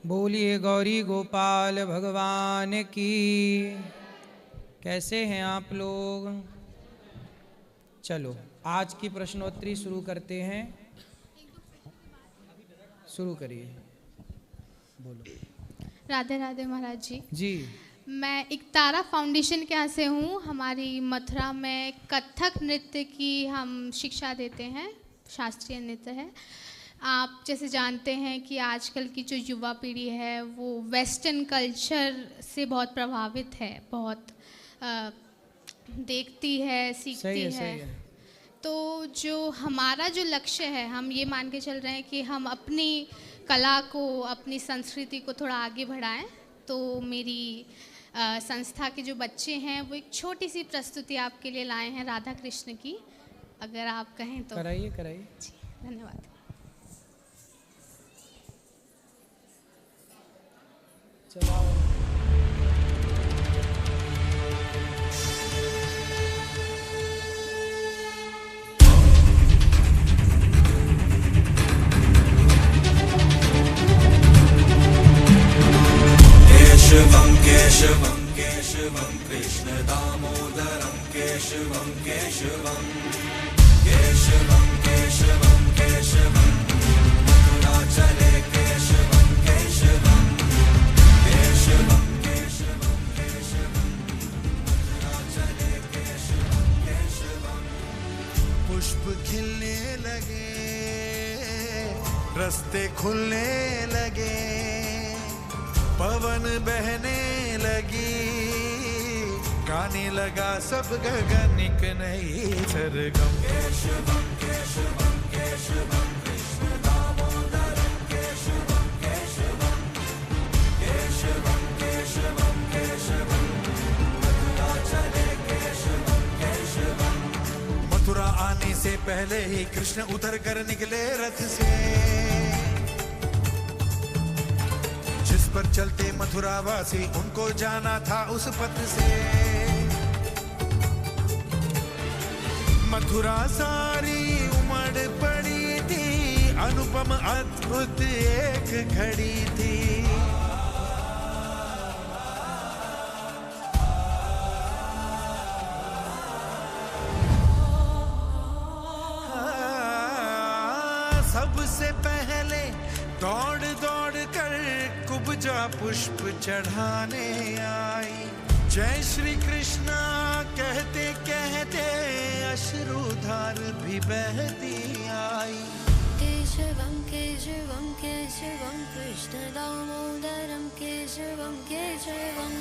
बोलिए गौरी गोपाल भगवान की। कैसे हैं आप लोग? चलो आज की प्रश्नोत्तरी शुरू करते हैं। शुरू करिए, बोलो। राधे राधे महाराज जी। जी, मैं एकतारा फाउंडेशन के यहाँ से हूँ। हमारी मथुरा में कथक नृत्य की हम शिक्षा देते हैं, शास्त्रीय नृत्य है। आप जैसे जानते हैं कि आजकल की जो युवा पीढ़ी है वो वेस्टर्न कल्चर से बहुत प्रभावित है, बहुत देखती है, सीखती सही है, है। सही है। तो जो हमारा जो लक्ष्य है, हम ये मान के चल रहे हैं कि हम अपनी कला को, अपनी संस्कृति को थोड़ा आगे बढ़ाएं। तो मेरी संस्था के जो बच्चे हैं वो एक छोटी सी प्रस्तुति आपके लिए लाए हैं राधा कृष्ण की, अगर आप कहें तो। कराइए कराइए। जी, धन्यवाद। चलाओ। केशवं केशवं केशवं कृष्ण दामोदरं केशवं केशवं केशवं केशवं केशवं मथुराचले केशवं केशवं केशवं केशवं केशवं मथुराचले केशवं केशवं। पुष्प खिलने लगे, रास्ते खुलने लगे, पवन बहने लगी, गाने लगा सब गगन एक नई सरगम। केशवं केशवं केशवं कृष्ण दामोदरं केशवं केशवं केशवं केशवं केशवं मथुराचले केशवं केशवं। मथुरा आने से पहले ही कृष्ण उतर कर निकले रथ से, जिस पर चलते मथुरावासी उनको जाना था उस पथ से। मथुरा सारी उमड़ पड़ी थी, अनुपम अद्भुत एक घड़ी थी। सबसे पहले दौड़ दौड़ कर कुब्जा पुष्प चढ़ाने आई, जय श्री कृष्णा कहते कहते अश्रुधार भी बहती आई। केशवं केशवं केशवं कृष्ण दामोदरं केशवं केशवं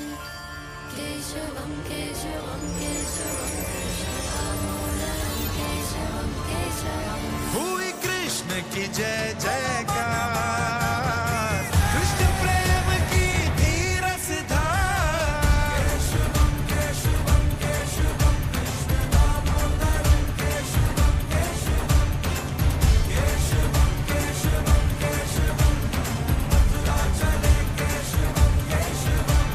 केशवं केशवं केशवं कृष्ण दामोदरं केशवं केशवं। हुई कृष्ण की जय जयकार, कृष्ण प्रेम की थी रसधार। केशवं केशवं केशवं कृष्ण दामोदरं केशवं केशवं केशवं केशवं केशवं मथुराचले केशवं केशवं।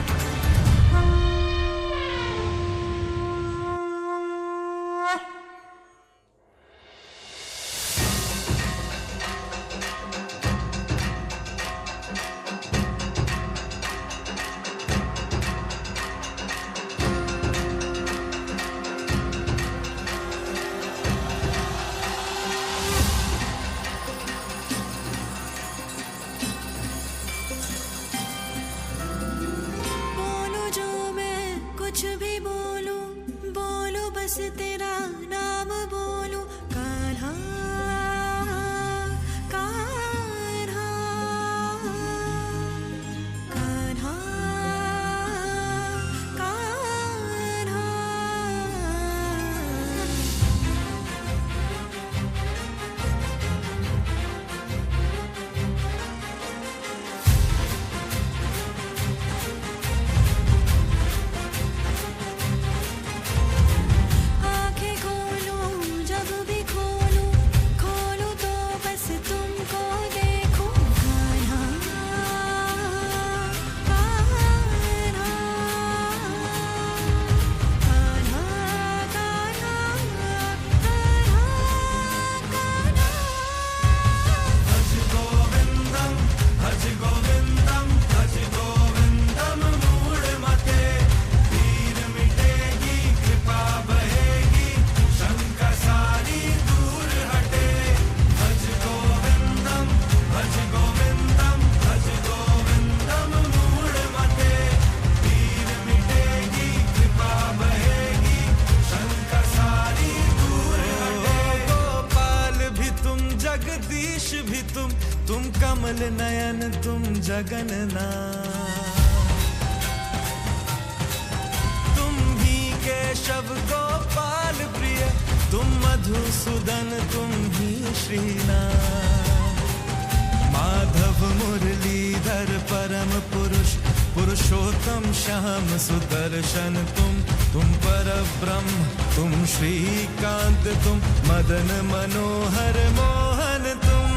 जगन्नाथ। तुम ही केशव गोपाल प्रिय, तुम मधुसूदन, तुम ही श्रीनाथ। माधव मुरलीधर परम पुरुष, पुरुषोत्तम श्याम सुदर्शन तुम पर ब्रह्म, तुम श्रीकांत, तुम मदन मनोहर मोहन तुम।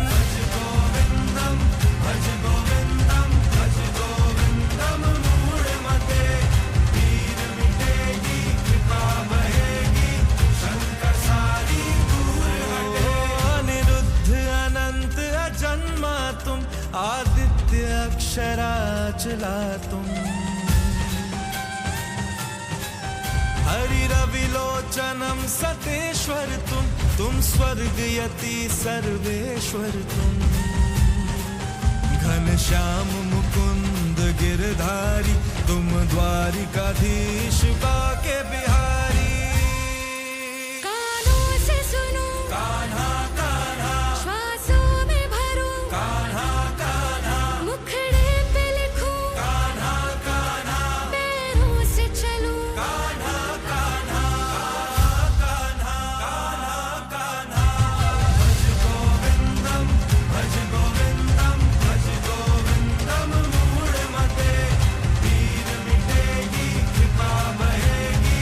भज गोविंदम भज गोविंदम भज गोविंदम मूढ़मते, पीर मिटेगी कृपा बहेगी, शंकर सारी दूर हटे। अनिरुद्ध अनंत अजन्मा तुम, आदित्य अक्षराचला तुम। हरि रविलोचनम सतेश्वर तुम स्वर्ग यति सर्वेश्वर तुम। घनश्याम मुकुंद गिरधारी, तुम द्वारिकाधीश बाके बिहारी। कानों से सुनो कान्हा कान्हा, श्वासों में भरो कान्हा कान्हा, मुखड़े पे लिखो कान्हा कान्हा, पैरों से चलो कान्हा कान्हा, कान्हा कान्हा। भज गोविंदम भज गोविंदम भज गोविंदम मूढ़मते, पीर मिटेगी कृपा बहेगी,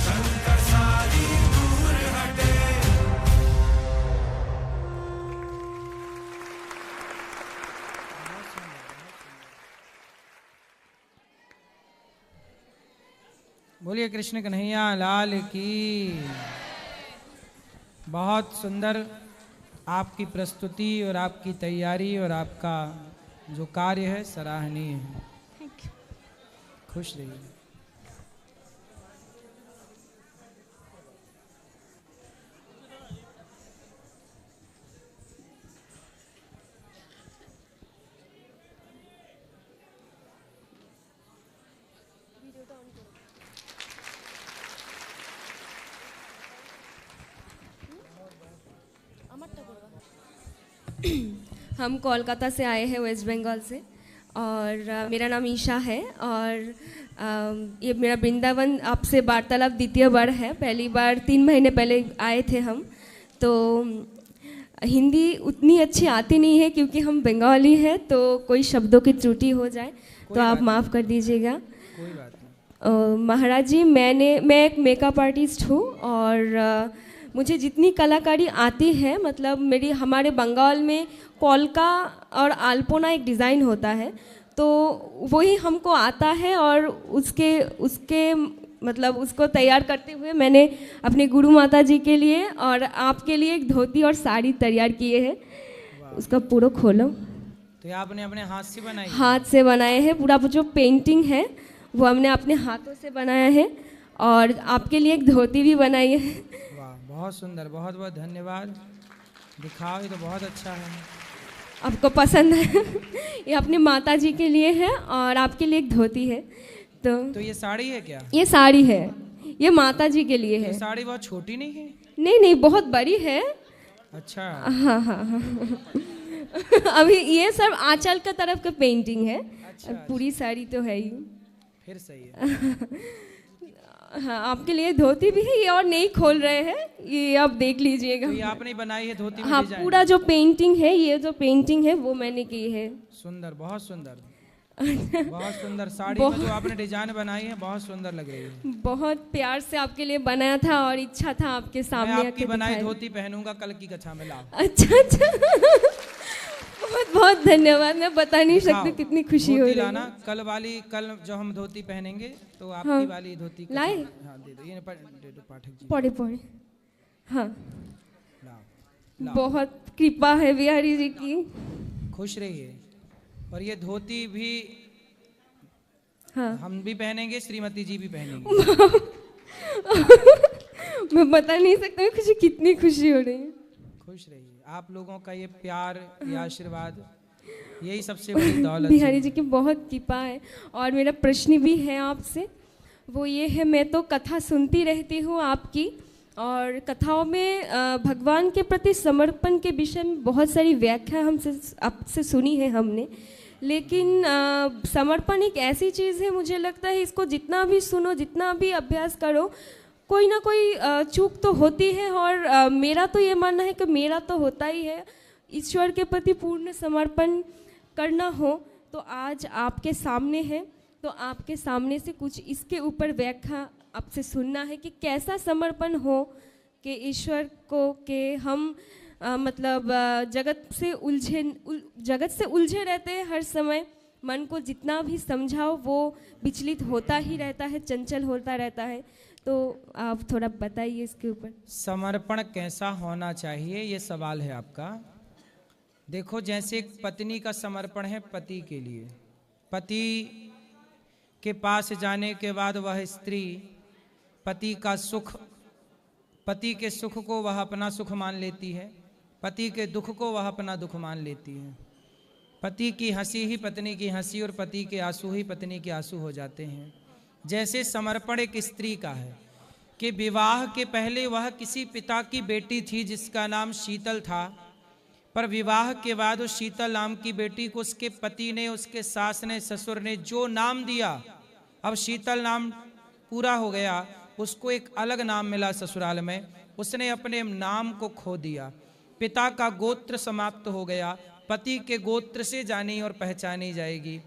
शंकर सारी दूर हटे। बोलिए कृष्ण कन्हैया लाल की। बहुत सुंदर आपकी प्रस्तुति और आपकी तैयारी और आपका जो कार्य है सराहनीय है। खुश रहिए। हम कोलकाता से आए हैं, वेस्ट बंगाल से, और मेरा नाम ईशा है। और ये मेरा वृंदावन आपसे वार्तालाप द्वितीय बार है। पहली बार 3 महीने पहले आए थे हम। तो हिंदी उतनी अच्छी आती नहीं है क्योंकि हम बंगाली हैं, तो कोई शब्दों की त्रुटि हो जाए तो आप माफ़ कर दीजिएगा। कोई बात नहीं। महाराज जी, मैं एक मेकअप आर्टिस्ट हूँ और मुझे जितनी कलाकारी आती है, मतलब हमारे बंगाल में कोलका और अल्पोना एक डिज़ाइन होता है, तो वही हमको आता है। और उसके मतलब उसको तैयार करते हुए मैंने अपने गुरु माता जी के लिए और आपके लिए एक धोती और साड़ी तैयार किए हैं। उसका पूरा खोलो। तो ये आपने अपने हाथ से बनाई? हाथ से बनाए हैं। पूरा जो पेंटिंग है वो हमने अपने हाथों से बनाया है, और आपके लिए एक धोती भी बनाई है। वाह, बहुत सुंदर, बहुत बहुत धन्यवाद। दिखाओ, ये तो बहुत अच्छा है। आपको पसंद है? ये अपने माता जी के लिए है और आपके लिए एक धोती है। तो ये साड़ी है क्या? ये साड़ी है, ये माता जी के लिए है। ये साड़ी बहुत छोटी नहीं है? नहीं नहीं, बहुत बड़ी है। अच्छा। हाँ हाँ हाँ। अभी ये सब आंचल का तरफ का पेंटिंग है। अच्छा, पूरी साड़ी तो है ही। फिर सही है। हाँ, आपके लिए धोती भी है, ये और नहीं खोल रहे हैं, ये आप देख लीजिएगा। तो ये आपने बनाई है धोती में? हाँ, डिजाइन? पूरा जो पेंटिंग है, ये जो पेंटिंग है वो मैंने की है। सुंदर, बहुत सुंदर। बहुत सुंदर साड़ी में जो आपने डिजाइन बनाई है, बहुत सुंदर लग रही है। बहुत प्यार से आपके लिए बनाया था और इच्छा था आपके सामने मैं आपकी आके बनाई दिखाएं। धोती पहनूंगा कल की कक्षा में। लाओ। अच्छा अच्छा। बहुत बहुत धन्यवाद। मैं बता नहीं सकती कितनी खुशी हो रही है। लाना कल जो हम धोती पहनेंगे तो आपकी वाली धोती लाए? हाँ, दे दो। ये दे दो पाठक जी। पढ़े। हाँ, लाओ। बहुत कृपा है बिहारी जी की। खुश रहिए। और ये धोती भी हाँ, हम भी पहनेंगे, श्रीमती जी भी पहनेंगे। मैं बता नहीं सकता मुझे कितनी खुशी हो रही है। खुश रहिए। आप लोगों का ये प्यार, ये आशीर्वाद, यही सबसे बड़ी दौलत है। बिहारी जी की बहुत कृपा है। और मेरा प्रश्न भी है आपसे, वो ये है, मैं तो कथा सुनती रहती हूँ आपकी, और कथाओं में भगवान के प्रति समर्पण के विषय में बहुत सारी व्याख्या आपसे सुनी है हमने। लेकिन समर्पण एक ऐसी चीज़ है, मुझे लगता है इसको जितना भी सुनो, जितना भी अभ्यास करो, कोई ना कोई चूक तो होती है। और मेरा तो ये मानना है कि मेरा तो होता ही है। ईश्वर के प्रति पूर्ण समर्पण करना हो तो आज आपके सामने है, तो आपके सामने से कुछ इसके ऊपर व्याख्या आपसे सुनना है कि कैसा समर्पण हो कि ईश्वर को कि हम मतलब जगत से उलझे रहते हैं हर समय। मन को जितना भी समझाओ वो विचलित होता ही रहता है, चंचल होता रहता है। तो आप थोड़ा बताइए इसके ऊपर। समर्पण कैसा होना चाहिए, ये सवाल है आपका। देखो, जैसे एक पत्नी का समर्पण है पति के लिए, पति के पास जाने के बाद वह स्त्री पति के सुख को वह अपना सुख मान लेती है, पति के दुख को वह अपना दुख मान लेती है। पति की हंसी ही पत्नी की हंसी और पति के आंसू ही पत्नी के आंसू हो जाते हैं। जैसे समर्पण एक स्त्री का है कि विवाह के पहले वह किसी पिता की बेटी थी जिसका नाम शीतल था, पर विवाह के बाद उस शीतल नाम की बेटी को उसके पति ने, उसके सास ने, ससुर ने जो नाम दिया, अब शीतल नाम पूरा हो गया, उसको एक अलग नाम मिला ससुराल में, उसने अपने नाम को खो दिया। पिता का गोत्र समाप्त हो गया, पति के गोत्र से जानी और पहचानी जाएगी।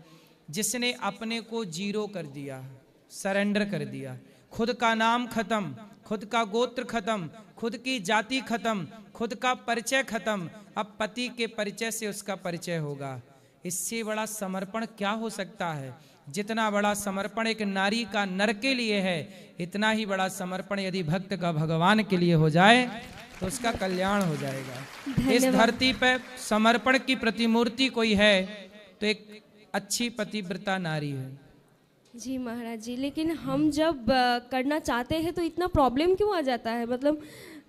जिसने अपने को जीरो कर दिया, सरेंडर कर दिया, खुद का नाम खत्म, खुद का गोत्र खत्म, खुद की जाति खत्म, खुद का परिचय खत्म, अब पति के परिचय से उसका परिचय होगा। इससे बड़ा समर्पण क्या हो सकता है? जितना बड़ा समर्पण एक नारी का नर के लिए है, इतना ही बड़ा समर्पण यदि भक्त का भगवान के लिए हो जाए तो उसका कल्याण हो जाएगा। इस धरती पर समर्पण की प्रतिमूर्ति कोई है तो एक अच्छी पतिव्रता नारी है। जी महाराज जी, लेकिन हम जब करना चाहते हैं तो इतना प्रॉब्लम क्यों आ जाता है? मतलब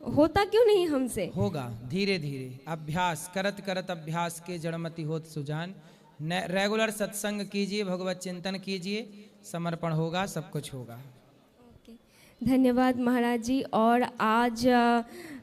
होता क्यों नहीं हमसे? होगा धीरे धीरे, अभ्यास करत करत अभ्यास के जड़मति होत सुजान। रेगुलर सत्संग कीजिए, भगवत चिंतन कीजिए, समर्पण होगा, सब कुछ होगा। धन्यवाद महाराज जी। और आज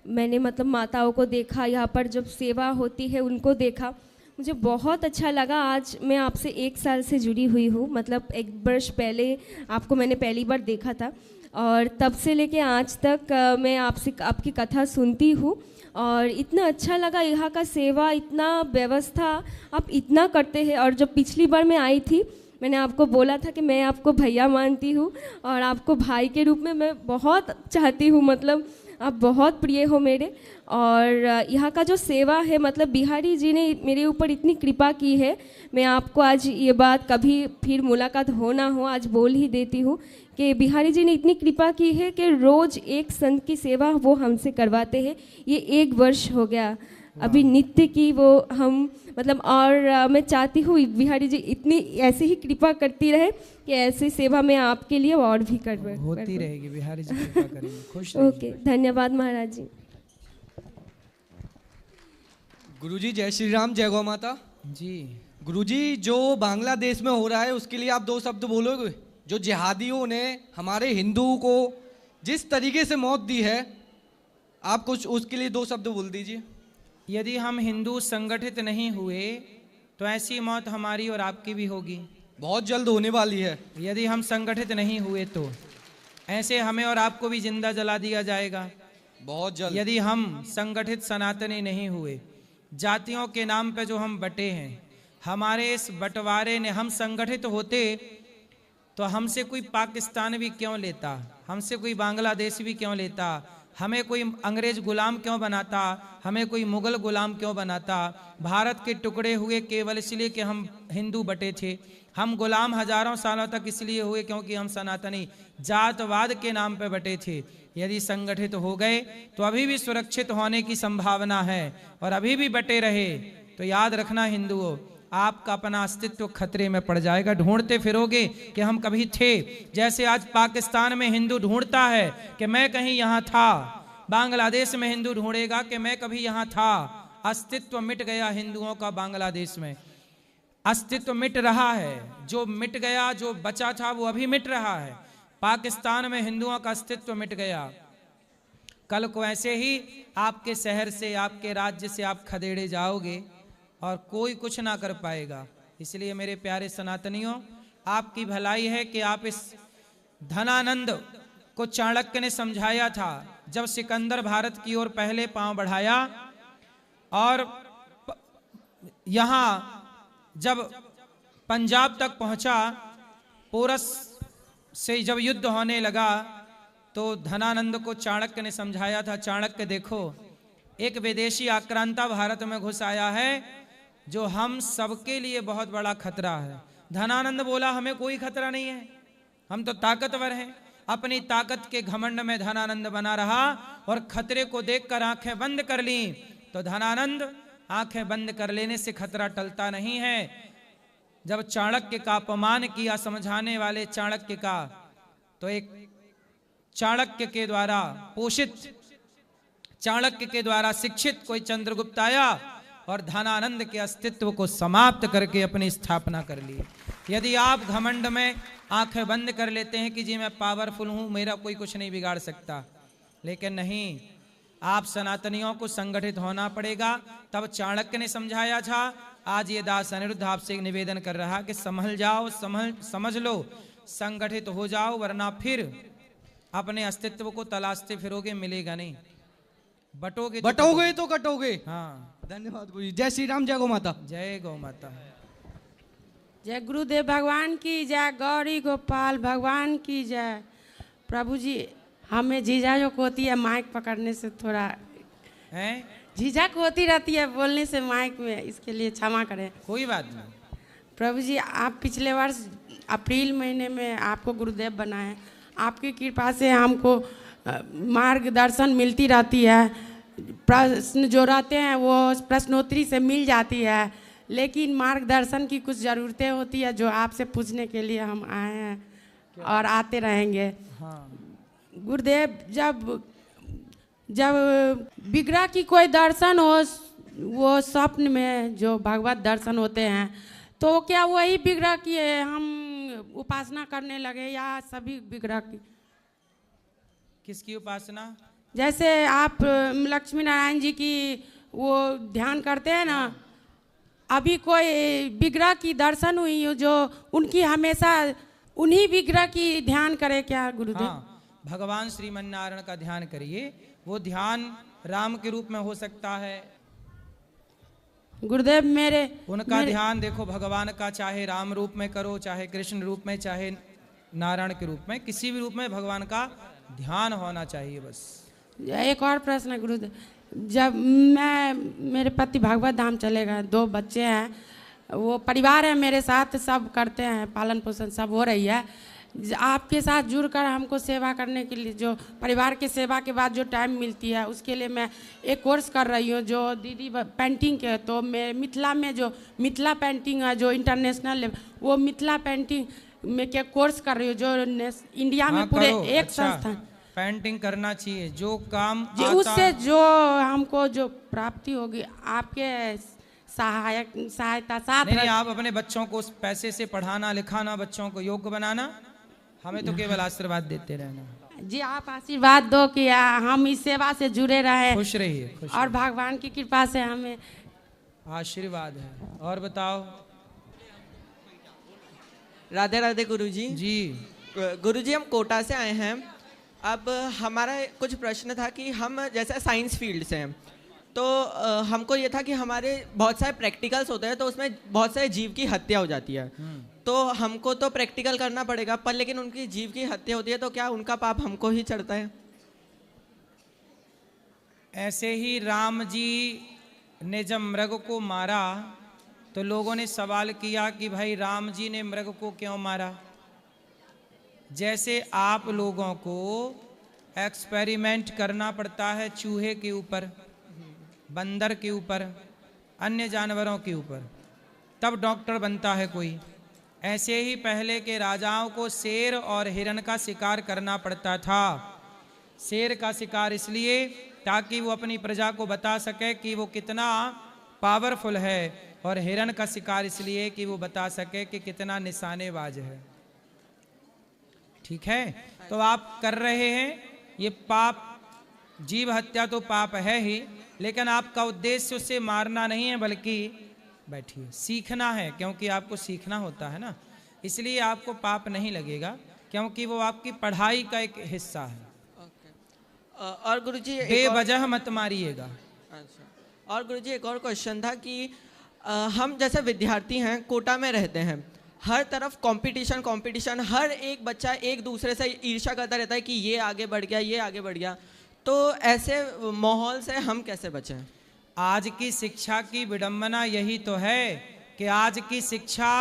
मैंने मतलब माताओं को देखा, यहाँ पर जब सेवा होती है उनको देखा, मुझे बहुत अच्छा लगा। आज मैं आपसे 1 साल से जुड़ी हुई हूँ, मतलब 1 वर्ष पहले आपको मैंने पहली बार देखा था और तब से लेके आज तक मैं आपसे आपकी कथा सुनती हूँ और इतना अच्छा लगा। यहाँ का सेवा, इतना व्यवस्था आप इतना करते हैं। और जब पिछली बार मैं आई थी, मैंने आपको बोला था कि मैं आपको भैया मानती हूँ और आपको भाई के रूप में मैं बहुत चाहती हूँ, मतलब आप बहुत प्रिय हो मेरे। और यहाँ का जो सेवा है, मतलब बिहारी जी ने मेरे ऊपर इतनी कृपा की है। मैं आपको आज ये बात, कभी फिर मुलाकात हो ना हो, आज बोल ही देती हूँ कि बिहारी जी ने इतनी कृपा की है कि रोज़ एक संत की सेवा वो हमसे करवाते हैं। ये 1 वर्ष हो गया, अभी नित्य की वो हम मतलब। और मैं चाहती हूँ बिहारी जी इतनी ऐसे ही कृपा करती रहे कि ऐसी सेवा मैं आपके लिए और भी होती रहेगी। बिहारी जी कृपा करेंगे, खुश ओके, धन्यवाद महाराज जी। गुरुजी जय श्री राम, जय गौ माता जी। गुरुजी, जो बांग्लादेश में हो रहा है उसके लिए आप 2 शब्द बोलोगे? जो जिहादियों ने हमारे हिंदुओं को जिस तरीके से मौत दी है, आप कुछ उसके लिए 2 शब्द बोल दीजिए। यदि हम हिंदू संगठित नहीं हुए तो ऐसी मौत हमारी और आपकी भी होगी, बहुत जल्द होने वाली है। यदि हम संगठित नहीं हुए तो ऐसे हमें और आपको भी जिंदा जला दिया जाएगा, बहुत जल्द। यदि हम संगठित सनातनी नहीं हुए, जातियों के नाम पे जो हम बटे हैं, हमारे इस बंटवारे ने, हम संगठित होते तो हमसे कोई पाकिस्तान भी क्यों लेता, हमसे कोई बांग्लादेश भी क्यों लेता, हमें कोई अंग्रेज गुलाम क्यों बनाता, हमें कोई मुगल गुलाम क्यों बनाता। भारत के टुकड़े हुए केवल इसलिए कि हम हिंदू बटे थे। हम गुलाम हजारों सालों तक इसलिए हुए क्योंकि हम सनातनी जातवाद के नाम पे बटे थे। यदि संगठित हो गए तो अभी भी सुरक्षित होने की संभावना है और अभी भी बटे रहे तो याद रखना हिंदुओं, आपका अपना अस्तित्व खतरे में पड़ जाएगा। ढूंढते फिरोगे कि हम कभी थे, जैसे आज पाकिस्तान में हिंदू ढूंढता है कि मैं कहीं यहाँ था, बांग्लादेश में हिंदू ढूंढेगा कि मैं कभी यहाँ था। अस्तित्व मिट गया हिंदुओं का बांग्लादेश में, अस्तित्व मिट रहा है। जो मिट गया, जो बचा था वो अभी मिट रहा है। पाकिस्तान में हिंदुओं का अस्तित्व मिट गया। कल को ऐसे ही आपके शहर से, आपके राज्य से आप खदेड़े जाओगे और कोई कुछ ना कर पाएगा। इसलिए मेरे प्यारे सनातनियों, आपकी भलाई है कि आप इस धनानंद को चाणक्य ने समझाया था जब सिकंदर भारत की ओर पहले पांव बढ़ाया और यहां जब पंजाब तक पहुंचा, पोरस से जब युद्ध होने लगा तो धनानंद को चाणक्य ने समझाया था, चाणक्य देखो एक विदेशी आक्रांता भारत में घुस आया है जो हम सबके लिए बहुत बड़ा खतरा है। धनानंद बोला हमें कोई खतरा नहीं है, हम तो ताकतवर हैं। अपनी ताकत के घमंड में धनानंद बना रहा और खतरे को देखकर आंखें बंद कर ली। तो धनानंद, आंखें बंद कर लेने से खतरा टलता नहीं है। जब चाणक्य का अपमान किया समझाने वाले चाणक्य का, तो एक चाणक्य के द्वारा पोषित, चाणक्य के द्वारा शिक्षित कोई चंद्रगुप्त आया और धनानंद के अस्तित्व को समाप्त करके अपनी स्थापना कर ली। यदि आप घमंड में आंखें बंद कर लेते हैं कि जी मैं पावरफुल हूं, मेरा कोई कुछ नहीं बिगाड़ सकता, लेकिन नहीं, आप सनातनियों को संगठित होना पड़ेगा। तब चाणक्य ने समझाया था, आज ये दास अनिरुद्ध आपसे एक निवेदन कर रहा कि संभल जाओ, समझ लो, संगठित हो जाओ, वरना फिर अपने अस्तित्व को तलाशते फिरोगे, मिलेगा नहीं। बटोगे तो कटोगे। हाँ, धन्यवाद गुरु जी। जय श्री राम, जय गौ माता। जय गौ माता। जय गुरुदेव भगवान की जय, गौरी गोपाल भगवान की जय। प्रभु जी, हमें झिझक होती है माइक पकड़ने से, थोड़ा है झिझक होती रहती है बोलने से माइक में, इसके लिए क्षमा करें। कोई बात नहीं। प्रभु जी, आप पिछले वर्ष अप्रैल महीने में आपको गुरुदेव बनाए, आपकी कृपा से हमको मार्गदर्शन मिलती रहती है। प्रश्न जो रहते हैं वो प्रश्नोत्तरी से मिल जाती है, लेकिन मार्गदर्शन की कुछ ज़रूरतें होती है जो आपसे पूछने के लिए हम आए हैं और आते रहेंगे। हाँ। गुरुदेव, जब विग्रह की कोई दर्शन हो, वो स्वप्न में जो भगवत दर्शन होते हैं, तो क्या वही विग्रह की हम उपासना करने लगे या सभी विग्रह की? किसकी उपासना? जैसे आप लक्ष्मी नारायण जी की वो ध्यान करते हैं ना, अभी कोई विग्रह की दर्शन हुई हो जो उनकी हमेशा उन्हीं विग्रह की ध्यान करे क्या गुरुदेव? हाँ, भगवान श्रीमन्नारायण का ध्यान करिए। वो ध्यान राम के रूप में हो सकता है। गुरुदेव उनका ध्यान देखो भगवान का, चाहे राम रूप में करो, चाहे कृष्ण रूप में, चाहे नारायण के रूप में, किसी भी रूप में भगवान का ध्यान होना चाहिए बस। एक और प्रश्न है गुरुदेव, जब मेरे पति भागवत धाम चले गए, 2 बच्चे हैं, वो परिवार है मेरे साथ, सब करते हैं, पालन पोषण सब हो रही है। आपके साथ जुड़कर हमको सेवा करने के लिए, जो परिवार के सेवा के बाद जो टाइम मिलती है, उसके लिए मैं एक कोर्स कर रही हूँ जो दीदी पेंटिंग के। तो मैं मिथिला में जो मिथिला पेंटिंग है जो इंटरनेशनल लेवल, वो मिथिला पेंटिंग में क्या कोर्स कर रही हूँ जो इंडिया में पूरे एक संस्थान। पेंटिंग करना चाहिए, जो काम उससे जो हमको जो प्राप्ति होगी आपके सहायता साथ। नहीं, आप अपने बच्चों को उस पैसे से पढ़ाना लिखाना, बच्चों को योग्य बनाना, हमें तो केवल आशीर्वाद देते रहना। जी, आप आशीर्वाद दो कि हम इस सेवा से जुड़े रहे। खुश रहिए, और भगवान की कृपा से हमें आशीर्वाद है। और बताओ। राधे राधे गुरुजी। जी गुरुजी, हम कोटा से आए हैं। अब हमारा कुछ प्रश्न था कि हम जैसे साइंस फील्ड से हैं, तो हमको ये था कि हमारे बहुत सारे प्रैक्टिकल्स होते हैं, तो उसमें बहुत सारे जीव की हत्या हो जाती है। तो हमको तो प्रैक्टिकल करना पड़ेगा, पर लेकिन उनकी जीव की हत्या होती है, तो क्या उनका पाप हमको ही चढ़ता है? ऐसे ही राम जी ने जब मृग को मारा तो लोगों ने सवाल किया कि भाई राम जी ने मृग को क्यों मारा। जैसे आप लोगों को एक्सपेरिमेंट करना पड़ता है चूहे के ऊपर, बंदर के ऊपर, अन्य जानवरों के ऊपर, तब डॉक्टर बनता है कोई, ऐसे ही पहले के राजाओं को शेर और हिरण का शिकार करना पड़ता था। शेर का शिकार इसलिए ताकि वो अपनी प्रजा को बता सके कि वो कितना पावरफुल है, और हिरण का शिकार इसलिए कि वो बता सके कि कितना निशानेबाज है। ठीक है, तो आप कर रहे हैं ये पाप, जीव हत्या तो पाप है ही, लेकिन आपका उद्देश्य उसे मारना नहीं है, बल्कि बैठिए। सीखना है, क्योंकि आपको सीखना होता है ना, इसलिए आपको पाप नहीं लगेगा, क्योंकि वो आपकी पढ़ाई का एक हिस्सा है। और गुरुजी बेवजह मत मारिएगा। अच्छा, और गुरुजी एक और क्वेश्चन था कि हम जैसे विद्यार्थी हैं, कोटा में रहते हैं, हर तरफ कंपटीशन, हर एक बच्चा एक दूसरे से ईर्ष्या करता रहता है कि ये आगे बढ़ गया, ये आगे बढ़ गया, तो ऐसे माहौल से हम कैसे बचें? आज की शिक्षा की विडंबना यही तो है कि आज की शिक्षा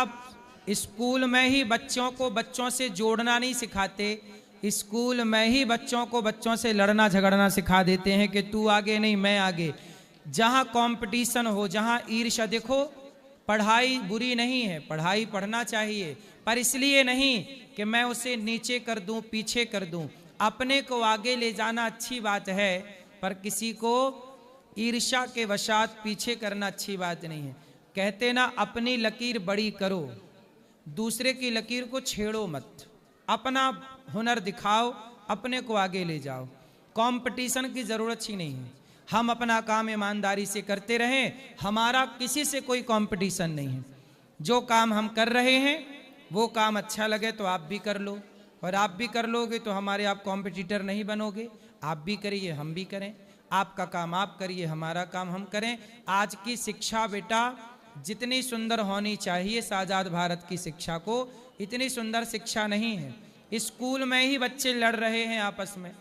स्कूल में ही बच्चों को बच्चों से जोड़ना नहीं सिखाते, स्कूल में ही बच्चों को बच्चों से लड़ना झगड़ना सिखा देते हैं कि तू आगे नहीं मैं आगे। जहाँ कंपटीशन हो, जहाँ ईर्ष्या, देखो पढ़ाई बुरी नहीं है, पढ़ाई पढ़ना चाहिए, पर इसलिए नहीं कि मैं उसे नीचे कर दूं, पीछे कर दूं। अपने को आगे ले जाना अच्छी बात है, पर किसी को ईर्ष्या के वशात पीछे करना अच्छी बात नहीं है। कहते ना, अपनी लकीर बड़ी करो, दूसरे की लकीर को छेड़ो मत, अपना हुनर दिखाओ, अपने को आगे ले जाओ। कंपटीशन की जरूरत ही नहीं है, हम अपना काम ईमानदारी से करते रहें, हमारा किसी से कोई कंपटीशन नहीं है। जो काम हम कर रहे हैं वो काम अच्छा लगे तो आप भी कर लो, और आप भी कर लोगे तो हमारे आप कॉम्पिटिटर नहीं बनोगे। आप भी करिए, हम भी करें, आपका काम आप करिए, हमारा काम हम करें। आज की शिक्षा बेटा जितनी सुंदर होनी चाहिए, आजाद भारत की शिक्षा को, इतनी सुंदर शिक्षा नहीं है। स्कूल में ही बच्चे लड़ रहे हैं आपस में,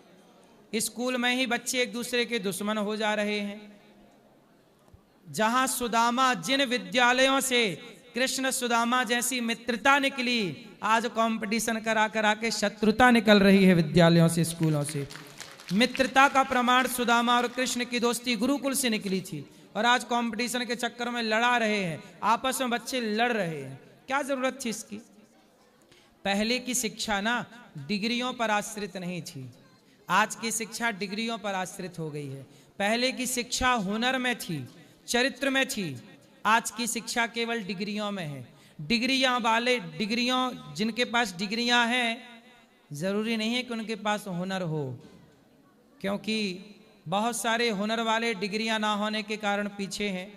स्कूल में ही बच्चे एक दूसरे के दुश्मन हो जा रहे हैं। जहां सुदामा, जिन विद्यालयों से कृष्ण सुदामा जैसी मित्रता निकली, आज कंपटीशन करा करा के शत्रुता निकल रही है विद्यालयों से, स्कूलों से। मित्रता का प्रमाण सुदामा और कृष्ण की दोस्ती गुरुकुल से निकली थी, और आज कंपटीशन के चक्कर में लड़ा रहे हैं, आपस में बच्चे लड़ रहे हैं। क्या जरूरत थी इसकी? पहले की शिक्षा ना डिग्रियों पर आश्रित नहीं थी, आज की शिक्षा डिग्रियों पर आश्रित हो गई है। पहले की शिक्षा हुनर में थी, चरित्र में थी, आज की शिक्षा केवल डिग्रियों में है। डिग्रियां वाले, डिग्रियों जिनके पास डिग्रियां हैं, जरूरी नहीं है कि उनके पास हुनर हो, क्योंकि बहुत सारे हुनर वाले डिग्रियां ना होने के कारण पीछे हैं,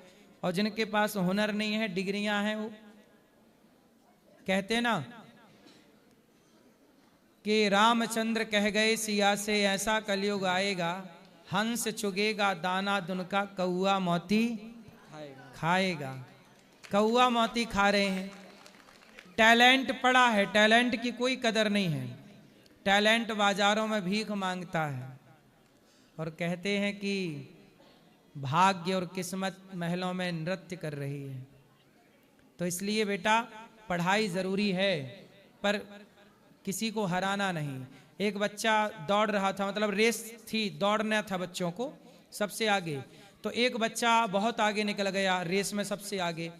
और जिनके पास हुनर नहीं है डिग्रियां हैं, वो कहते ना कि रामचंद्र कह गए सिया से, ऐसा कलयुग आएगा, हंस चुगेगा दाना दुनका, कौआ मोती खाएगा। कौआ मोती खा रहे हैं। टैलेंट पड़ा है, टैलेंट की कोई कदर नहीं है, टैलेंट बाजारों में भीख मांगता है, और कहते हैं कि भाग्य और किस्मत महलों में नृत्य कर रही है। तो इसलिए बेटा पढ़ाई जरूरी है, पर किसी को हराना नहीं। एक बच्चा दौड़ रहा था, मतलब रेस थी, दौड़ना था बच्चों को सबसे आगे, तो एक बच्चा बहुत आगे निकल गया रेस में, सबसे आगे।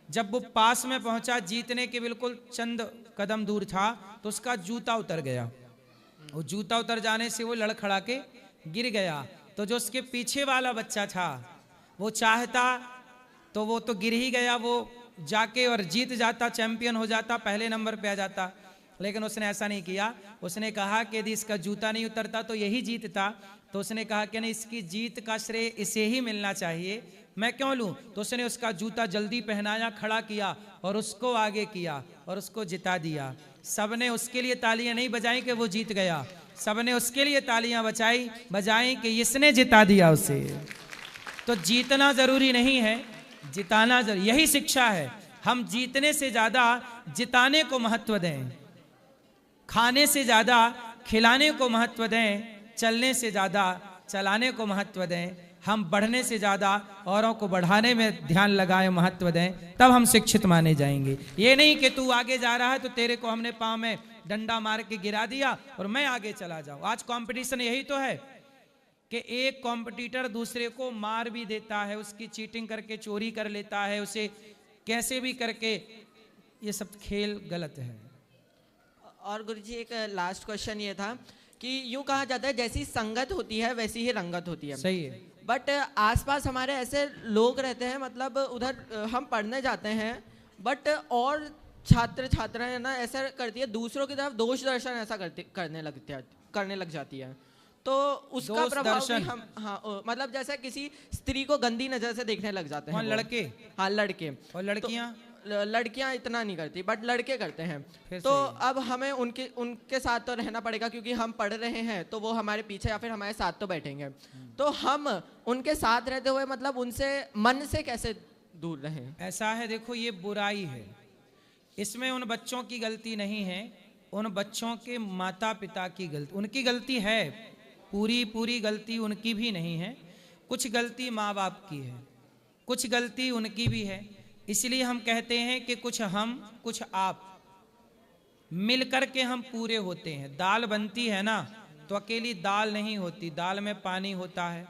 जब वो पास में पहुंचा, जीतने के बिल्कुल चंद कदम दूर था, तो उसका जूता उतर गया। वो जूता उतर जाने से वो लड़खड़ा के गिर गया। तो जो उसके पीछे वाला बच्चा था, वो चाहता तो वो तो गिर ही गया, वो जाके और जीत जाता, चैंपियन हो जाता, पहले नंबर पे आ जाता, लेकिन उसने ऐसा नहीं किया। उसने कहा कि यदि इसका जूता नहीं उतरता तो यही जीतता। तो उसने कहा कि नहीं, इसकी जीत का श्रेय इसे ही मिलना चाहिए, मैं क्यों लूं? तो उसने उसका जूता जल्दी पहनाया, खड़ा किया और उसको आगे किया और उसको जिता दिया। सबने उसके लिए तालियां नहीं बजाई कि वो जीत गया, सबने उसके लिए तालियां बजाई कि इसने जिता दिया उसे। तो जीतना जरूरी नहीं है, जिताना जरूरी, यही शिक्षा है। हम जीतने से ज्यादा जिताने को महत्व दें, खाने से ज्यादा खिलाने को महत्व दें, चलने से ज्यादा चलाने को महत्व दें, हम बढ़ने से ज्यादा औरों को बढ़ाने में ध्यान लगाएं, महत्व दें, तब हम शिक्षित माने जाएंगे। ये नहीं कि तू आगे जा रहा है तो तेरे को हमने पाँव में डंडा मार के गिरा दिया और मैं आगे चला जाऊं। आज कंपटीशन यही तो है कि एक कॉम्पिटिटर दूसरे को मार भी देता है, उसकी चीटिंग करके चोरी कर लेता है, उसे कैसे भी करके, ये सब खेल गलत है। और गुरुजी एक लास्ट क्वेश्चन ये था कि यूं कहा जाता है जैसी संगत होती है वैसी ही रंगत होती है। सही है। बट आसपास हमारे ऐसे लोग रहते हैं, मतलब उधर हम पढ़ने जाते हैं, बट और छात्र छात्राएं ना ऐसा करती है, दूसरों की तरफ दोष दर्शन ऐसा करने लग जाती है। तो उसका दोस्त प्रभाव भी दर्शन। हम, हाँ मतलब जैसे किसी स्त्री को गंदी नजर से देखने लग जाते हैं कौन, वो। लड़के? हाँ लड़के। और लड़कियां? लड़कियां इतना नहीं करती बट लड़के करते हैं। फिर तो सही है। अब हमें उनके साथ तो रहना पड़ेगा क्योंकि हम पढ़ रहे हैं, तो वो हमारे पीछे या फिर हमारे साथ तो बैठेंगे। तो हम उनके साथ रहते हुए मतलब उनसे मन से कैसे दूर रहें? ऐसा है, देखो ये बुराई है, इसमें उन बच्चों की गलती नहीं है, उन बच्चों के माता पिता की गलती, उनकी गलती है, पूरी गलती उनकी भी नहीं है, कुछ गलती माँ बाप की है, कुछ गलती उनकी भी है। इसलिए हम कहते हैं कि कुछ हम कुछ आप मिलकर के हम पूरे होते हैं। दाल बनती है ना तो अकेली दाल नहीं होती, दाल में पानी होता है,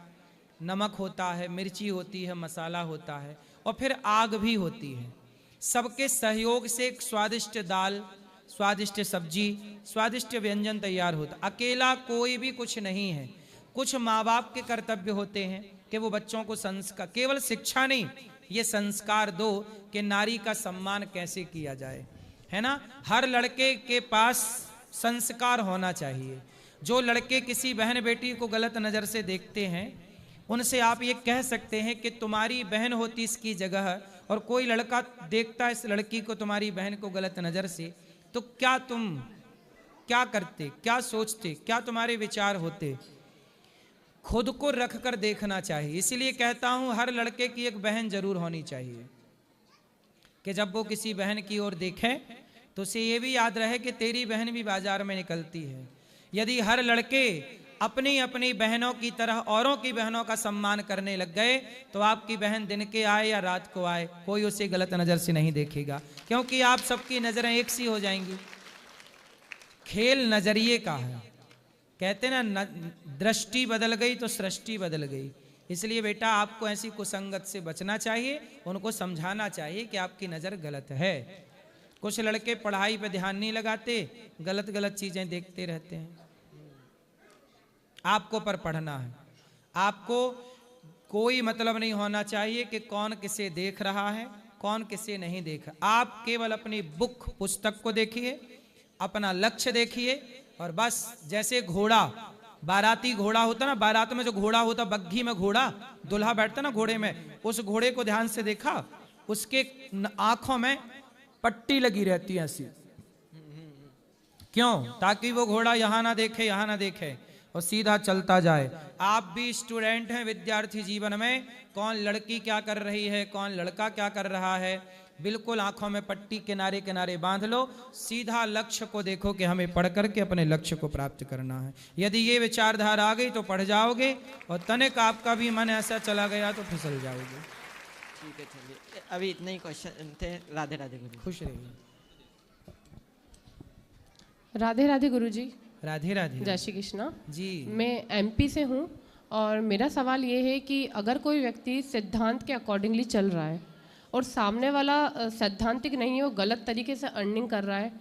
नमक होता है, मिर्ची होती है, मसाला होता है और फिर आग भी होती है। सबके सहयोग से एक स्वादिष्ट दाल, स्वादिष्ट सब्जी, स्वादिष्ट व्यंजन तैयार होता। अकेला कोई भी कुछ नहीं है। कुछ माँ बाप के कर्तव्य होते हैं कि वो बच्चों को संस्कार, केवल शिक्षा नहीं, ये संस्कार दो कि नारी का सम्मान कैसे किया जाए, है ना। हर लड़के के पास संस्कार होना चाहिए। जो लड़के किसी बहन बेटी को गलत नज़र से देखते हैं, उनसे आप ये कह सकते हैं कि तुम्हारी बहन होती इसकी जगह और कोई लड़का देखता इस लड़की को, तुम्हारी बहन को गलत नज़र से, तो क्या तुम क्या करते, क्या सोचते, क्या तुम्हारे विचार होते? खुद को रख कर देखना चाहिए। इसलिए कहता हूं हर लड़के की एक बहन जरूर होनी चाहिए कि जब वो किसी बहन की ओर देखे तो उसे ये भी याद रहे कि तेरी बहन भी बाजार में निकलती है। यदि हर लड़के अपनी अपनी बहनों की तरह औरों की बहनों का सम्मान करने लग गए तो आपकी बहन दिन के आए या रात को आए, कोई उसे गलत नज़र से नहीं देखेगा, क्योंकि आप सबकी नज़रें एक सी हो जाएंगी। खेल नजरिए का है, कहते ना दृष्टि बदल गई तो सृष्टि बदल गई। इसलिए बेटा आपको ऐसी कुसंगत से बचना चाहिए, उनको समझाना चाहिए कि आपकी नज़र गलत है। कुछ लड़के पढ़ाई पे ध्यान नहीं लगाते, गलत गलत चीज़ें देखते रहते हैं। आपको पर पढ़ना है, आपको कोई मतलब नहीं होना चाहिए कि कौन किसे देख रहा है, कौन किसे नहीं देख रहा। आप केवल अपनी बुक, पुस्तक को देखिए, अपना लक्ष्य देखिए और बस। जैसे घोड़ा, बाराती घोड़ा होता ना, बारात में जो घोड़ा होता, बग्घी में घोड़ा, दुल्हा बैठता ना घोड़े में, उस घोड़े को ध्यान से देखा, उसके आंखों में पट्टी लगी रहती है ऐसी। क्यों? ताकि वो घोड़ा यहां ना देखे, यहां ना देखे और सीधा चलता जाए। आप भी स्टूडेंट हैं विद्यार्थी जीवन में, कौन लड़की क्या कर रही है, कौन लड़का क्या कर रहा है, बिल्कुल आंखों में पट्टी किनारे किनारे बांध लो, सीधा लक्ष्य को देखो कि हमें पढ़ करके अपने लक्ष्य को प्राप्त करना है। यदि ये विचारधारा आ गई तो पढ़ जाओगे और तनिक आपका भी मन ऐसा चला गया तो फिसल जाओगे। ठीक है, चलिए अभी इतने ही क्वेश्चन थे। राधे राधे गुरु। खुश रहिए। राधे राधे गुरुजी। राधे राधे। जय श्री कृष्णा जी। मैं एमपी से हूँ और मेरा सवाल ये है कि अगर कोई व्यक्ति सिद्धांत के अकॉर्डिंगली चल रहा है और सामने वाला सैद्धांतिक नहीं है, वो गलत तरीके से अर्निंग कर रहा है,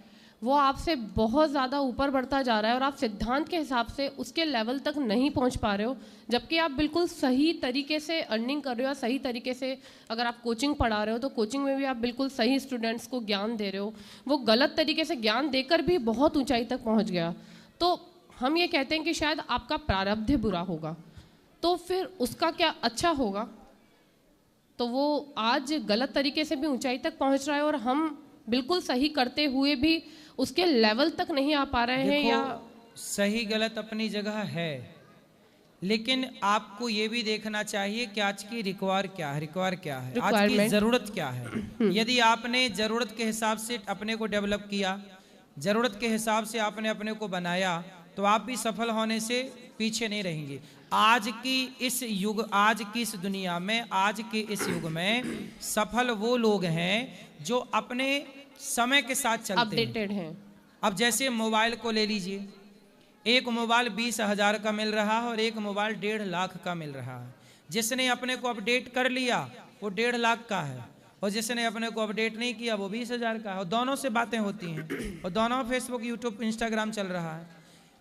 वो आपसे बहुत ज़्यादा ऊपर बढ़ता जा रहा है और आप सिद्धांत के हिसाब से उसके लेवल तक नहीं पहुंच पा रहे हो, जबकि आप बिल्कुल सही तरीके से अर्निंग कर रहे हो, सही तरीके से अगर आप कोचिंग पढ़ा रहे हो तो कोचिंग में भी आप बिल्कुल सही स्टूडेंट्स को ज्ञान दे रहे हो, वो गलत तरीके से ज्ञान देकर भी बहुत ऊंचाई तक पहुंच गया, तो हम ये कहते हैं कि शायद आपका प्रारब्ध बुरा होगा, तो फिर उसका क्या अच्छा होगा? तो वो आज गलत तरीके से भी ऊंचाई तक पहुंच रहा है और हम बिल्कुल सही करते हुए भी उसके लेवल तक नहीं आ पा रहे हैं। या सही गलत अपनी जगह है, लेकिन आपको ये भी देखना चाहिए कि आज की रिक्वायर क्या है, आज की जरूरत क्या है। यदि आपने जरूरत के हिसाब से अपने को डेवलप किया, जरूरत के हिसाब से आपने अपने को बनाया, तो आप भी सफल होने से पीछे नहीं रहेंगे। आज की इस युग, आज की इस दुनिया में, आज के इस युग में सफल वो लोग हैं जो अपने समय के साथ चलते अपडेटेड हैं। अब जैसे मोबाइल को ले लीजिए, एक मोबाइल 20,000 का मिल रहा है और एक मोबाइल 1.5 लाख का मिल रहा है। जिसने अपने को अपडेट कर लिया वो 1.5 लाख का है और जिसने अपने को अपडेट नहीं किया वो 20,000 का है, और दोनों से बातें होती हैं और दोनों फेसबुक, यूट्यूब, इंस्टाग्राम चल रहा है।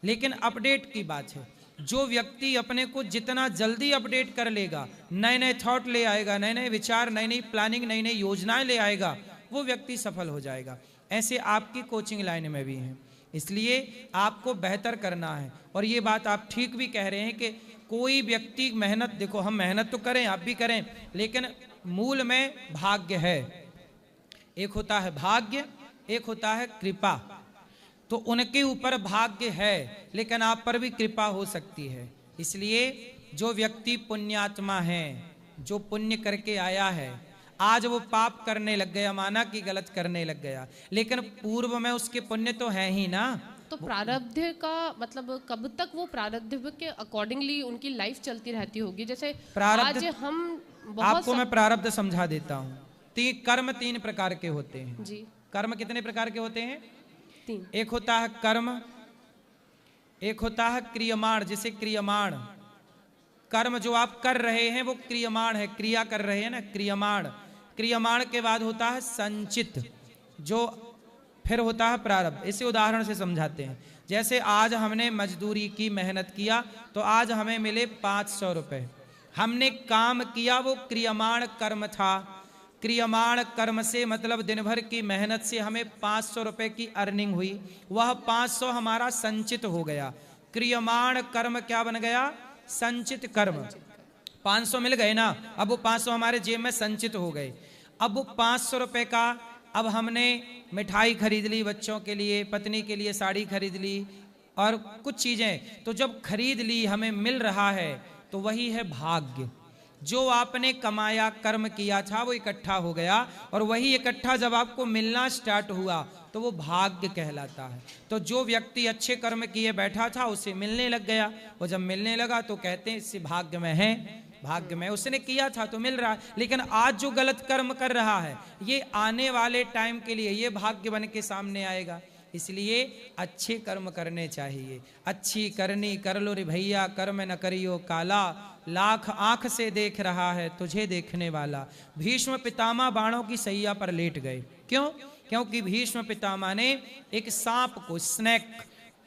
लेकिन अपडेट की बात है, जो व्यक्ति अपने को जितना जल्दी अपडेट कर लेगा, नए नए थॉट ले आएगा, नए नए विचार, नई नई प्लानिंग, नई नई योजनाएं ले आएगा, वो व्यक्ति सफल हो जाएगा। ऐसे आपकी कोचिंग लाइन में भी हैं। इसलिए आपको बेहतर करना है। और ये बात आप ठीक भी कह रहे हैं कि कोई व्यक्ति मेहनत, देखो हम मेहनत तो करें, आप भी करें, लेकिन मूल में भाग्य है। एक होता है भाग्य, एक होता है कृपा। तो उनके ऊपर भाग्य है, लेकिन आप पर भी कृपा हो सकती है। इसलिए जो व्यक्ति पुण्यात्मा है, जो पुण्य करके आया है, आज वो पाप करने लग गया, माना कि गलत करने लग गया, लेकिन पूर्व में उसके पुण्य तो है ही ना। तो प्रारब्ध का मतलब कब तक वो प्रारब्ध के अकॉर्डिंगली उनकी लाइफ चलती रहती होगी? जैसे आज हम आपको मैं प्रारब्ध समझा देता हूँ। कर्म 3 प्रकार के होते हैं जी। कर्म कितने प्रकार के होते हैं? 3। एक होता है कर्म, एक होता है क्रियमाण। जिसे क्रियमाण, कर्म जो आप कर रहे हैं वो क्रियमाण है, क्रिया कर रहे हैं ना, क्रियमाण। क्रियमाण के बाद होता है संचित, जो फिर होता है प्रारब्ध। इसे उदाहरण से समझाते हैं। जैसे आज हमने मजदूरी की, मेहनत किया, तो आज हमें मिले 500 रुपए। हमने काम किया, वो क्रियमाण कर्म था। क्रियमाण कर्म से मतलब दिन भर की मेहनत से हमें 500 रुपए की अर्निंग हुई, वह 500 हमारा संचित हो गया। क्रियमाण कर्म क्या बन गया? संचित कर्म। 500 मिल गए ना, अब वो 500 हमारे जेब में संचित हो गए। अब वो 500 रुपए का, अब हमने मिठाई खरीद ली बच्चों के लिए, पत्नी के लिए साड़ी खरीद ली और कुछ चीजें, तो जब खरीद ली हमें मिल रहा है, तो वही है भाग्य। जो आपने कमाया, कर्म किया था, वो इकट्ठा हो गया, और वही इकट्ठा जब आपको मिलना स्टार्ट हुआ तो वो भाग्य कहलाता है। तो जो व्यक्ति अच्छे कर्म किए बैठा था, उसे मिलने लग गया, और जब मिलने लगा तो कहते हैं इससे भाग्य में है, भाग्य में उसने किया था तो मिल रहा है। लेकिन आज जो गलत कर्म कर रहा है, ये आने वाले टाइम के लिए ये भाग्य बन के सामने आएगा। इसलिए अच्छे कर्म करने चाहिए। अच्छी करनी कर लो रे भैया, कर्म न करियो काला, लाख आंख से देख रहा है तुझे देखने वाला। भीष्म पितामह बाणों की सैया पर लेट गए। क्यों? क्योंकि भीष्म पितामह ने एक सांप को, स्नेक,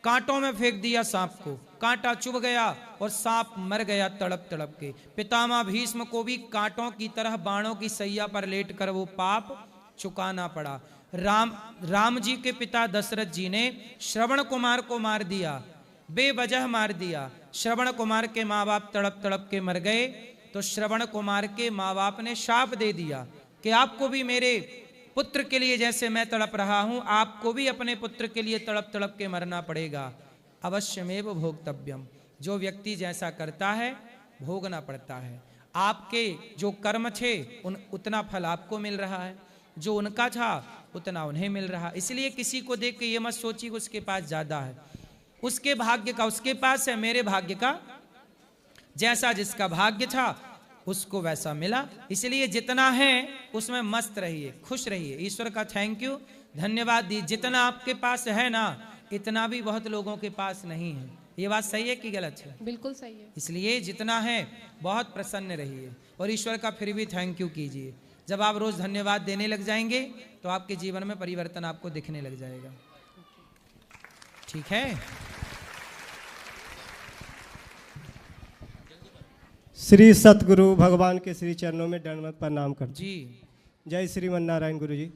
कांटों में फेंक दिया सांप को, कांटा चुभ गया और सांप मर गया तड़प तड़प के। पितामह भीष्म को भी कांटों की तरह बाणों की सैया पर लेट कर वो पाप चुकाना पड़ा। राम जी के पिता दशरथ जी ने श्रवण कुमार को मार दिया, बेवजह मार दिया। श्रवण कुमार के माँ बाप तड़प तड़प के मर गए, तो श्रवण कुमार के माँ बाप ने शाप दे दिया कि आपको भी मेरे पुत्र के लिए जैसे मैं तड़प रहा हूं, आपको भी अपने पुत्र के लिए तड़प तड़प के मरना पड़ेगा। अवश्यमेव भोक्तव्यम। जो व्यक्ति जैसा करता है भोगना पड़ता है। आपके जो कर्म थे उतना फल आपको मिल रहा है, जो उनका था उतना उन्हें मिल रहा। इसलिए किसी को देख के ये मत सोचिए कि उसके पास ज्यादा है। उसके भाग्य का उसके पास है, मेरे भाग्य का जैसा जिसका भाग्य था उसको वैसा मिला। इसलिए जितना है उसमें मस्त रहिए, खुश रहिए। ईश्वर का थैंक यू, धन्यवाद दी। जितना आपके पास है ना, इतना भी बहुत लोगों के पास नहीं है। ये बात सही है कि गलत है? बिल्कुल सही है। इसलिए जितना है बहुत प्रसन्न रहिए और ईश्वर का फिर भी थैंक यू कीजिए। जब आप रोज धन्यवाद देने लग जाएंगे तो आपके जीवन में परिवर्तन आपको दिखने लग जाएगा। ठीक है? श्री सतगुरु भगवान के श्री चरणों में दंडवत प्रणाम करते जी। जय श्रीमन नारायण गुरु जी।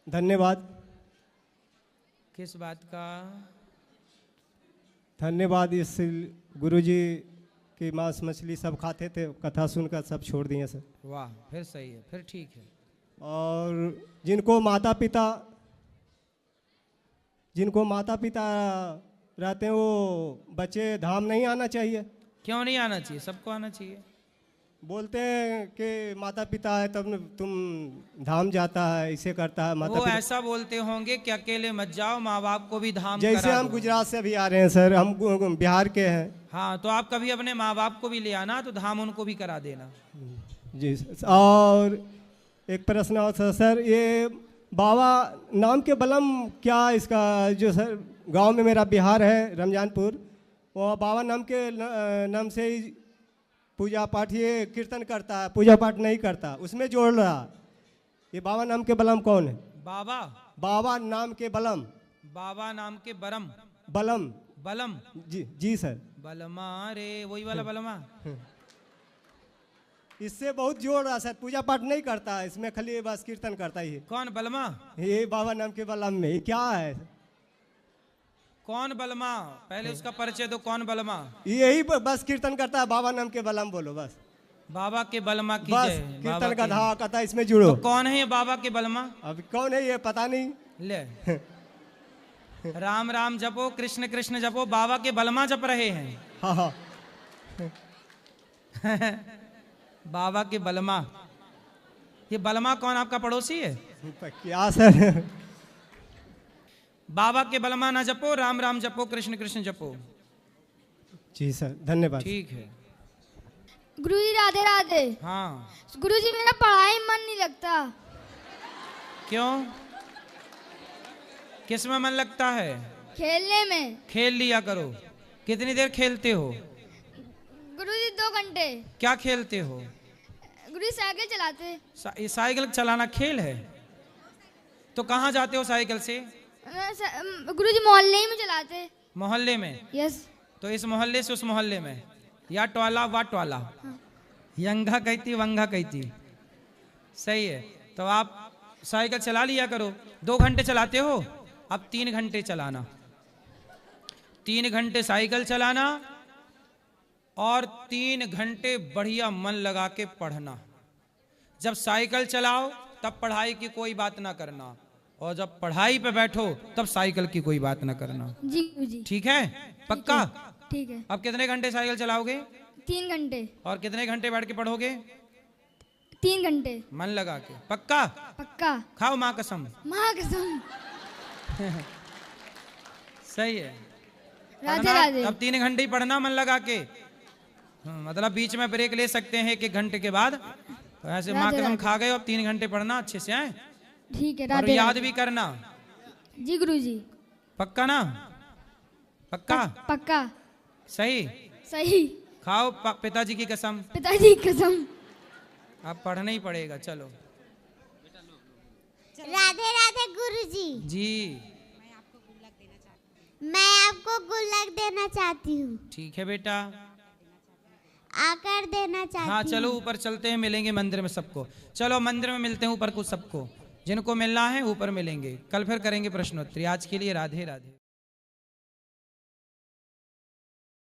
धन्यवाद। किस बात का धन्यवाद? इस गुरु जी की मांस मछली सब खाते थे, कथा सुनकर सब छोड़ दिए सर। वाह, फिर सही है, फिर ठीक है। और जिनको माता पिता रहते हैं वो बच्चे धाम नहीं आना चाहिए। क्यों नहीं आना चाहिए? सबको आना चाहिए। बोलते हैं कि माता पिता है तब तुम धाम जाता है, इसे करता है। वो ऐसा बोलते होंगे कि अकेले मत जाओ, माँ बाप को भी धाम जैसे करा हम दो। गुजरात से अभी आ रहे हैं सर, हम बिहार के हैं। हाँ, तो आप कभी अपने माँ बाप को भी ले आना, तो धाम उनको भी करा देना। जी। और एक प्रश्न और सर, ये बाबा नाम के बलम क्या इसका? जो सर गांव में मेरा बिहार है रमजानपुर, वो बाबा नाम से ही पूजा पाठ, ये कीर्तन करता है, पूजा पाठ नहीं करता, उसमें जोड़ रहा। ये बाबा नाम के बलम कौन है? बाबा नाम के बलम। बाबा नाम के बलम। बलम जी सर। बलमा रे, वही वाला बलमा। इससे बहुत जोड़ रहा सर, पूजा पाठ नहीं करता, इसमें खाली बस कीर्तन करता ही है। कौन बलमा? ये बाबा नाम के बलम में क्या है? कौन बलमा? पहले उसका परिचय दो, कौन बलमा? यही बस कीर्तन करता है, बाबा नाम के बलम बोलो बस। बाबा के बलमा की बस जय। कीर्तन का धावा कहता है, इसमें जुड़ो। तो कौन है ये बाबा के बलमा? अब कौन है ये पता नहीं। ले राम राम जपो, कृष्ण कृष्ण जपो, बाबा के बलमा जप रहे हैं। हाँ हाँ बाबा के बलमा। ये बलमा कौन, आपका पड़ोसी है? क्या सर? बाबा के बलमा ना जपो, राम राम जपो, कृष्ण कृष्ण जपो। जी सर, धन्यवाद। ठीक है। गुरुजी राधे राधे। हाँ गुरुजी मेरा पढ़ाई में मन नहीं लगता। क्यों? किस में मन लगता है? खेलने में। खेल लिया करो। कितनी देर खेलते हो? गुरुजी 2 घंटे। क्या खेलते हो? गुरुजी साइकिल चलाते। साइकिल चलाना खेल है? तो कहाँ जाते हो साइकिल से? गुरुजी मोहल्ले ही में चलाते। मोहल्ले में? यस। तो इस मोहल्ले से उस मोहल्ले में, या टवाला वा टवाला, यंगा कहती वंगा कहती। सही है। तो आप साइकिल चला लिया करो। 2 घंटे चलाते हो, अब 3 घंटे चलाना। 3 घंटे साइकिल चलाना और 3 घंटे बढ़िया मन लगा के पढ़ना। जब साइकिल चलाओ तब पढ़ाई की कोई बात ना करना, और जब पढ़ाई पे बैठो तब साइकिल की कोई बात ना करना। जी गुरुजी। ठीक है? पक्का? ठीक है। अब कितने घंटे साइकिल चलाओगे? 3 घंटे। और कितने घंटे बैठ के पढ़ोगे? 3 घंटे। मन लगा के। पक्का? पक्का। खाओ माँ कसम। माँ कसम। सही है। राधे राधे। अब 3 घंटे ही पढ़ना मन लगा के। मतलब बीच में ब्रेक ले सकते हैं 1 घंटे के बाद। तो ऐसे माँ कसम खा गए, अब 3 घंटे पढ़ना अच्छे से आए। ठीक है। और याद भी करना। जी गुरुजी। पक्का ना? पक्का? पक्का। सही? सही। खाओ पिताजी की कसम। पिताजी की कसम। अब पढ़ना ही पड़ेगा। चलो। राधे राधे गुरुजी। जी। मैं आपको गुल्लक देना चाहती हूँ। ठीक है बेटा, आकर देना चाहती हूँ। हाँ चलो ऊपर चलते हैं, मिलेंगे मंदिर में सबको। चलो मंदिर में मिलते हैं ऊपर कुछ सबको, जिनको मिलना है ऊपर मिलेंगे। कल फिर करेंगे प्रश्नोत्तरी। आज के लिए राधे राधे।